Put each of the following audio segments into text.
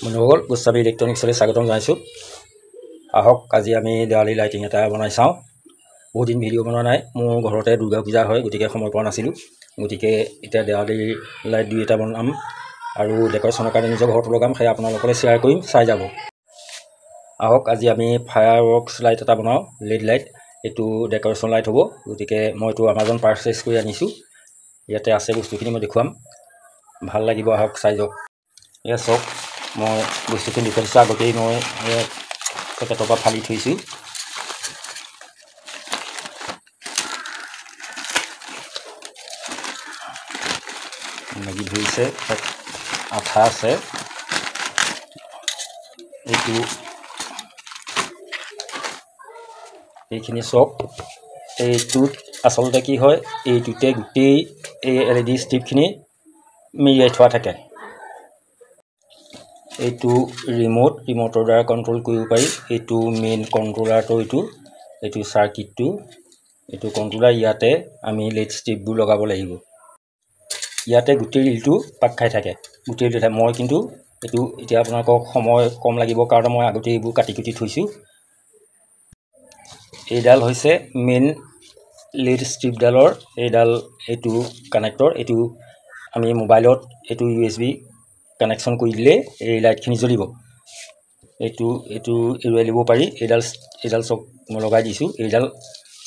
বন্ধুসকল গোস্বামী ইলেক্ট্ৰনিক্সলৈ স্বাগতম জনাইছোঁ। আহক আজি আমি দেৱালী লাইটিং এটা বনাই চাওঁ। বহুত দিন ভিডিঅ' বনোৱা নাই, মোৰ ঘৰতে দুৰ্গা পূজা হয়, গতিকে সময় পোৱা নাছিলোঁ। গতিকে এতিয়া দেৱালী লাইট দুই এটা বনাম আৰু ডেকৰেশ্যনৰ কাৰণে নিজৰ ঘৰতো লগাম, সেয়া আপোনালোকলৈ শ্বেয়াৰ কৰিম, চাই যাব। আহক আজি আমি ফায়াৰ ৱৰ্কছ লাইট এটা বনাওঁ, লেড লাইট। এইটো ডেকৰেশ্যন লাইট হ'ব, গতিকে মই এইটো আমাজন পাৰ্চেছ কৰি আনিছোঁ। ইয়াতে আছে বস্তুখিনি, মই দেখুৱাম, ভাল লাগিব। আহক চাই যাওক। এয়া চাওক, মই বস্তুখিনি দেখুৱাই দিছোঁ। আগতেই মই পেকেটৰ পৰা ফালি থৈছোঁ। লাগি ধৰিছে, আঠা আছে। এইখিনি চাওক, এইটোত আচলতে কি হয়, এইটোতে গোটেই এই LED ষ্ট্ৰিপখিনি মেৰিয়াই থোৱা থাকে। এইটো ৰিম'টৰ দ্বাৰা কণ্ট্ৰল কৰিব পাৰি। এইটো মেইন কণ্ট্ৰলাৰটো, এইটো চাৰ্কিটটো, এইটো কণ্ট্ৰলাৰ। ইয়াতে আমি লেড ষ্ট্ৰিপবোৰ লগাব লাগিব। ইয়াতে গোটেই ৰিলটো পাক খাই থাকে, গোটেই ৰিলটো। মই কিন্তু এইটো এতিয়া আপোনালোকক সময় কম লাগিব কাৰণে মই আগতে এইবোৰ কাটি কুটি থৈছোঁ। এইডাল হৈছে মেইন লেড ষ্ট্ৰিপডালৰ এইটো কানেক্টৰ। এইটো আমি মোবাইলত এইটো USB কানেকশ্যন কৰি দিলে এই লাইটখিনি জ্বলিব। এইটো এৰুৱাই ল'ব পাৰি। এইডাল চব মই লগাই দিছোঁ। এইডাল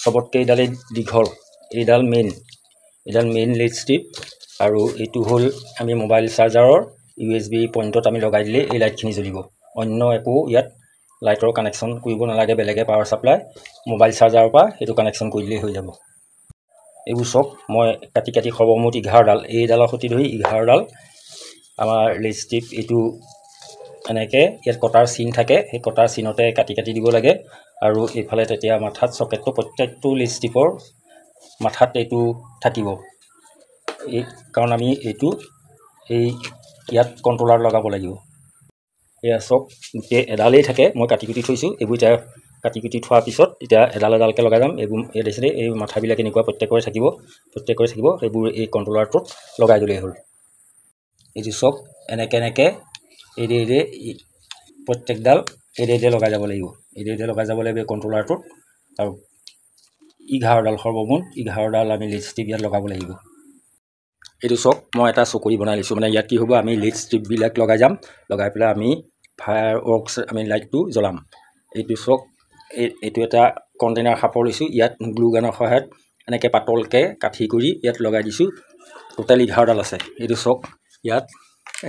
চবতকৈ এইডালেই দীঘল, এইডাল মেইন লেড ষ্ট্ৰিপ। আৰু এইটো হ'ল আমি মোবাইল চাৰ্জাৰৰ USB পইণ্টত আমি লগাই দিলে এই লাইটখিনি জ্বলিব। অন্য একো ইয়াত লাইটৰ কানেকশ্যন কৰিব নালাগে, বেলেগে পাৱাৰ ছাপ্লাই মোবাইল চাৰ্জাৰৰ পৰা সেইটো কানেকশ্যন কৰি দিলেই হৈ যাব। এইবোৰ চব মই কাটি কাটি সৰ্বমুঠ 11ডাল, এইডালৰ সৈতে ধৰি 11ডাল আমাৰ লেড ষ্ট্ৰিপ। এইটো এনেকৈ ইয়াত কটাৰ চিন থাকে, সেই কটাৰ চিনতে কাটি কাটি দিব লাগে। আৰু এইফালে তেতিয়া মাথাত চকেটটো, প্ৰত্যেকটো লেড ষ্ট্ৰিপৰ মাথাত এইটো থাকিব। কাৰণ আমি ইয়াত কণ্ট্ৰলাৰ লগাব লাগিব। এয়া চব গোটেই এডালেই থাকে, মই কাটি কুটি থৈছোঁ। এইবোৰ এতিয়া কাটি কুটি থোৱাৰ পিছত এতিয়া এডাল এডালকৈ লগাই যাম। এইবোৰ দেখিছিলে, এই মাথাবিলাক এনেকুৱা প্ৰত্যেকৰে থাকিব। সেইবোৰ এই কণ্ট্ৰলাৰটোত লগাই দিলেই হ'ল। এইটো চব এনেকৈ এৰে প্ৰত্যেকডাল এৰে লগাই যাব লাগিব। লগাই যাব লাগিব এই কণ্ট্ৰলাৰটোত। আৰু 11ডাল, সৰ্বমুঠ 11ডাল আমি লেড ষ্ট্ৰিপ ইয়াত লগাব লাগিব। এইটো চক মই এটা চকৰি বনাই লৈছোঁ। মানে ইয়াত কি হ'ব, আমি লেড ষ্ট্ৰিপবিলাক লগাই যাম, লগাই পেলাই আমি ফায়াৰ ৱৰ্কছ আমি লাইটটো জ্বলাম। এইটো চক, এইটো এটা কণ্টেইনাৰ সাফৰ লৈছোঁ। ইয়াত গ্লু গানৰ সহায়ত এনেকৈ পাতলকৈ কাঠি কৰি ইয়াত লগাই দিছোঁ। টোটেল 11ডাল আছে। এইটো চক, ইয়াত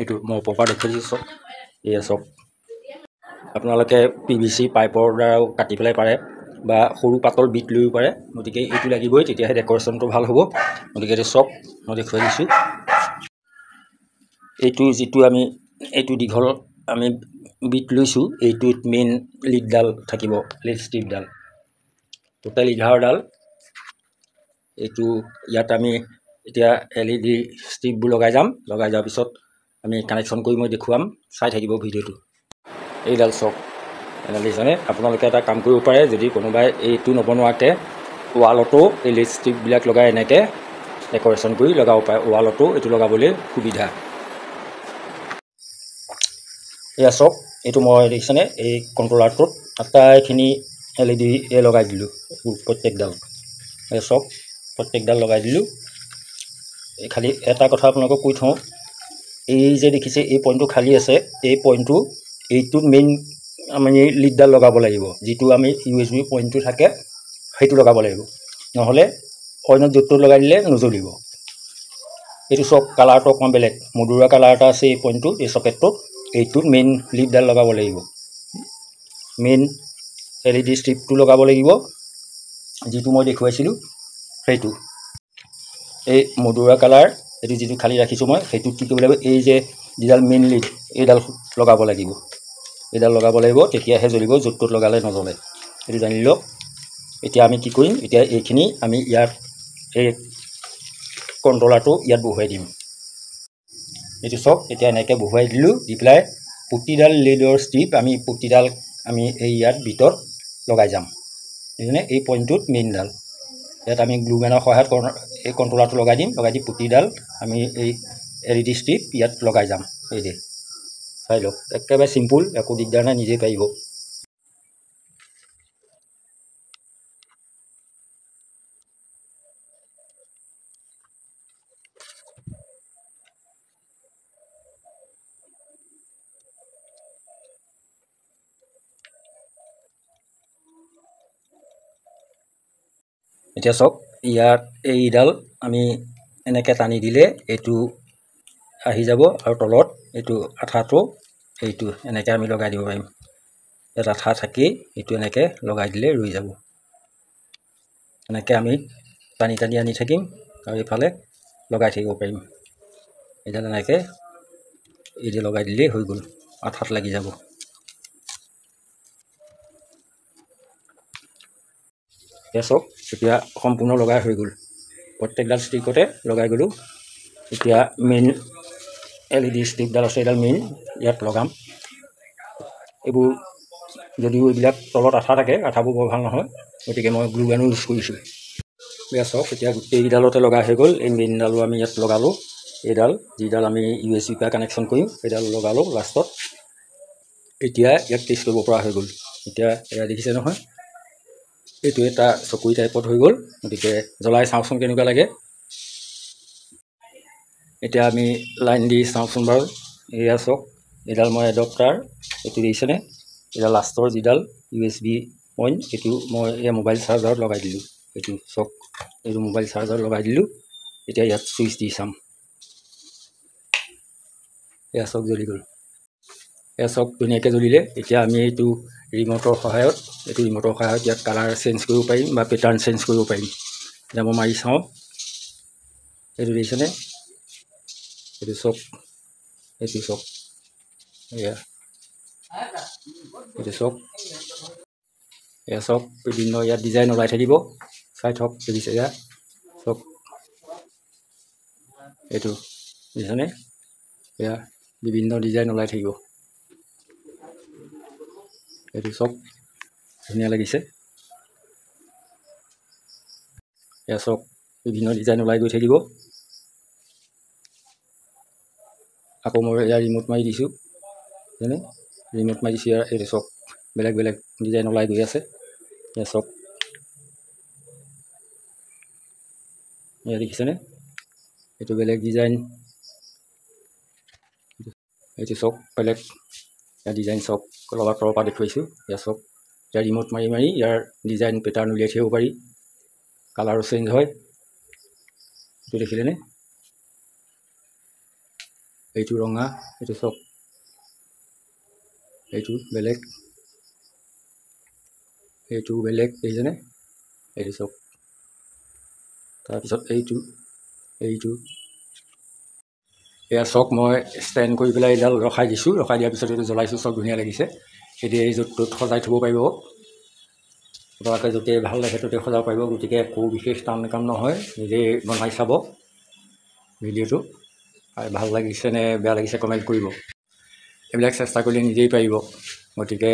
এইটো মই ওপৰৰ পৰা দেখুৱাই দিছোঁ। চক, এয়া চক, আপোনালোকে PVC পাইপৰ দ্বাৰাও কাটি পেলাই পাৰে, বা সৰু পাতল বিট লৈও পাৰে। গতিকে এইটো লাগিবই, তেতিয়াহে ডেকৰেশ্যনটো ভাল হ'ব। গতিকে এইটো চক মই দেখুৱাই দিছোঁ। এইটো দীঘল আমি বিট লৈছোঁ। এইটোত মেইন লিডডাল থাকিব, লেড ষ্ট্ৰিপডাল। টোটেল 11ডাল। এইটো ইয়াত আমি এতিয়া LED ষ্ট্ৰিপবোৰ লগাই যাম। লগাই যোৱাৰ পিছত আমি কানেকশ্যন কৰি মই দেখুৱাম, চাই থাকিব ভিডিঅ'টো। এইডাল চক, এডাল দেখিছেনে? আপোনালোকে এটা কাম কৰিব পাৰে, যদি কোনোবাই এইটো নবনোৱাকৈ ৱালতো এই লেড ষ্ট্ৰিপবিলাক লগাই এনেকৈ ডেকৰেশ্যন কৰি লগাব পাৰে। ৱালতো এইটো লগাবলৈ সুবিধা। এয়া চক, এইটো মই দেখিছেনে, এই কণ্ট্ৰলাৰটোত আটাইখিনি LED লগাই দিলোঁ, প্ৰত্যেকডাল। এই চক, প্ৰত্যেকডাল লগাই দিলোঁ। খালি এটা কথা আপোনালোকক কৈ থওঁ, এই যে দেখিছে এই পইণ্টটো খালী আছে, এই পইণ্টটো এইটোত মেইন আমি লিডডাল লগাব লাগিব। যিটো আমি USB পইণ্টটো থাকে সেইটো লগাব লাগিব, নহ'লে অন্য য'ত লগাই দিলে নজ্বলিব। এইটো চক, কালাৰটো অকণমান বেলেগ, মধুৰা কালাৰ এটা আছে এই পইণ্টটো, এই চকেটটোত। এইটোত মেইন লিডডাল লগাব লাগিব, মেইন LED ষ্ট্ৰিপটো লগাব লাগিব, যিটো মই দেখুৱাইছিলোঁ সেইটো। এই মধুৰা কালাৰ এইটো যিটো খালী ৰাখিছোঁ মই, সেইটোত কি কৰিব লাগিব, এই যে যিডাল মেইন লিড এইডাল লগাব লাগিব। তেতিয়াহে জ্বলিব, য'ত ত'ত লগালে নজ্বলে। এইটো জানি লওক। এতিয়া আমি কি কৰিম, এতিয়া এইখিনি আমি ইয়াত এই কণ্ট্ৰলাৰটো ইয়াত বহুৱাই দিম। এইটো চক, এতিয়া এনেকৈ বহুৱাই দিলোঁ। দি পেলাই প্ৰতিডাল লেডৰ ষ্ট্ৰিপ আমি এই ইয়াত ভিতৰত লগাই যাম। বুজিছেনে? এই পইণ্টটোত মেইনডাল ইয়াত আমি গ্লু গানৰ সহায়ত এই কণ্ট্ৰলাৰটো লগাই দিম। লগাই দি প্ৰতিডাল আমি এই LED ষ্ট্ৰিপ ইয়াত লগাই যাম। এই চাই লওক, একেবাৰে চিম্পুল, একো দিগদাৰ নাই, নিজেই পাৰিব। এতিয়া চাওক, ইয়াত এইডাল আমি এনেকৈ টানি দিলে এইটো আহি যাব, আৰু তলত এইটো আঠাটো এইটো এনেকৈ আমি লগাই দিব পাৰিম। ইয়াত আঠা থাকি এইটো এনেকৈ লগাই দিলে ৰৈ যাব। এনেকৈ আমি টানি টানি আনি থাকিম আৰু এইফালে লগাই থাকিব পাৰিম। এইডাল এনেকৈ এইডাল লগাই দিলেই হৈ গ'ল, আঠাত লাগি যাব। এতিয়া চাওক, এতিয়া সম্পূৰ্ণ লগাই হৈ গ'ল, প্ৰত্যেকডাল ষ্টিকতে লগাই গ'লোঁ। এতিয়া মেইন LED ষ্টিকডাল আছে, এইডাল মেইন ইয়াত লগাম। এইবোৰ যদিও এইবিলাক তলত আঠা থাকে, আঠাবোৰ বৰ ভাল নহয়, গতিকে মই গ্লু গানো ইউজ কৰিছোঁ। এয়া চাওক, এতিয়া গোটেইডালতে লগাই হৈ গ'ল। এই মেইনডালো আমি ইয়াত লগালোঁ, এইডাল যিডাল আমি USB পৰা কানেকশ্যন কৰিম সেইডাল লগালোঁ লাষ্টত। এতিয়া ইয়াক টেষ্ট কৰিব পৰা হৈ গ'ল। এতিয়া এয়া দেখিছে নহয়, এইটো এটা চকুৰি টাইপত হৈ গ'ল, গতিকে জ্বলাই চাওঁচোন কেনেকুৱা লাগে। এতিয়া আমি লাইন দি চাওঁচোন বাৰু। এয়া চাওক, এইডাল মই এডপ্টাৰ, এইটো দেখিছেনে, এইডাল লাষ্টৰ যিডাল USB পইণ্ট, এইটো মই এয়া মোবাইল চাৰ্জাৰত লগাই দিলোঁ। এইটো চাওক, এইটো মোবাইল চাৰ্জাৰত লগাই দিলোঁ। এতিয়া ইয়াত চুইচ দি চাম। এয়া চাওক, জ্বলি গ'ল। এয়া চাওক, ধুনীয়াকৈ জ্বলিলে। এতিয়া আমি এইটো ৰিম'টৰ সহায়ত ইয়াত কালাৰ চেঞ্জ কৰিব পাৰিম বা পেটাৰ্ণ চেঞ্জ কৰিব পাৰিম। এতিয়া মই মাৰি চাওঁ, এইটো দেখিছেনে, এইটো চাওক, এইটো চাওক, এয়া এইটো চাওক, এয়া চাওক, বিভিন্ন ইয়াত ডিজাইন ওলাই থাকিব, চাই থওক, দেখিছে এয়া চাওক, এইটো দেখিছেনে, এয়া বিভিন্ন ডিজাইন ওলাই থাকিব। এইটো চাওক, ধুনীয়া লাগিছে। এয়া চাওক, বিভিন্ন ডিজাইন ওলাই গৈ থাকিব। আকৌ মই এয়া ৰিম'ট মাৰি দিছোঁ, যেনে ৰিম'ট মাৰি দিছোঁ, এইটো চাওক, বেলেগ বেলেগ ডিজাইন ওলাই গৈ আছে। এয়া চাওক, এয়া দেখিছেনে, এইটো বেলেগ ডিজাইন, এইটো চাওক, বেলেগ ইয়াৰ ডিজাইন চাওক, অলপ তলৰ পৰা দেখুৱাইছোঁ। এয়া চাওক, এতিয়া ৰিম'ট মাৰি মাৰি ইয়াৰ ডিজাইন পেটাৰ্ণ উলিয়াই থাকিব পাৰি, কালাৰো চেঞ্জ হয়। এইটো দেখিলেনে, এইটো ৰঙা, এইটো চাওক, এইটো বেলেগ, এইটো বেলেগ, দেখিছেনে, এইটো চাওক, তাৰপিছত এইটো এয়া চাওক, মই ষ্টেণ্ড কৰি পেলাই এইডাল ৰখাই দিছোঁ, ৰখাই দিয়াৰ পিছত এইটো জ্বলাইছোঁ, চাওক ধুনীয়া লাগিছে। এতিয়া এই য'ত ত'ত সজাই থ'ব পাৰিব, আপোনালোকে য'তেই ভাল লাগে ত'তেই সজাব পাৰিব, গতিকে একো বিশেষ টান কাম নহয়, নিজেই বনাই চাব ভিডিঅ'টো। আৰু ভাল লাগিছে নে বেয়া লাগিছে কমেণ্ট কৰিব, এইবিলাক চেষ্টা কৰিলে নিজেই পাৰিব। গতিকে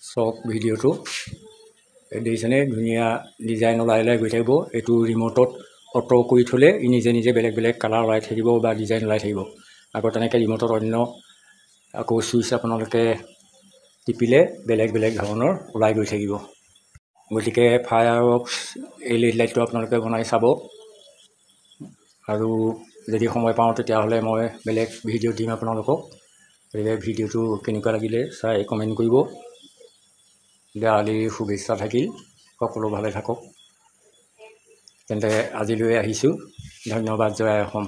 চাওক ভিডিঅ'টো, দেখিছেনে, ধুনীয়া ডিজাইন ওলাই ওলাই গৈ থাকিব। এইটো ৰিম'টত অট' কৰি থ'লে ই নিজে নিজে বেলেগ বেলেগ কালাৰ ওলাই থাকিব বা ডিজাইন ওলাই থাকিব। আকৌ তেনেকৈ ৰিম'টত অন্য আকৌ চুইচ আপোনালোকে টিপিলে বেলেগ বেলেগ ধৰণৰ ওলাই গৈ থাকিব। গতিকে ফায়াৰৱৰ্কছ LED লাইটটো আপোনালোকে বনাই চাব, আৰু যদি সময় পাওঁ তেতিয়াহ'লে মই বেলেগ ভিডিঅ' দিম আপোনালোকক। গতিকে ভিডিঅ'টো কেনেকুৱা লাগিলে চাই কমেণ্ট কৰিব। দেৱালীৰ শুভেচ্ছা থাকিল, সকলো ভালে থাকক। তেন্তে আজিলৈ আহিছোঁ, ধন্যবাদ, জয় অসম।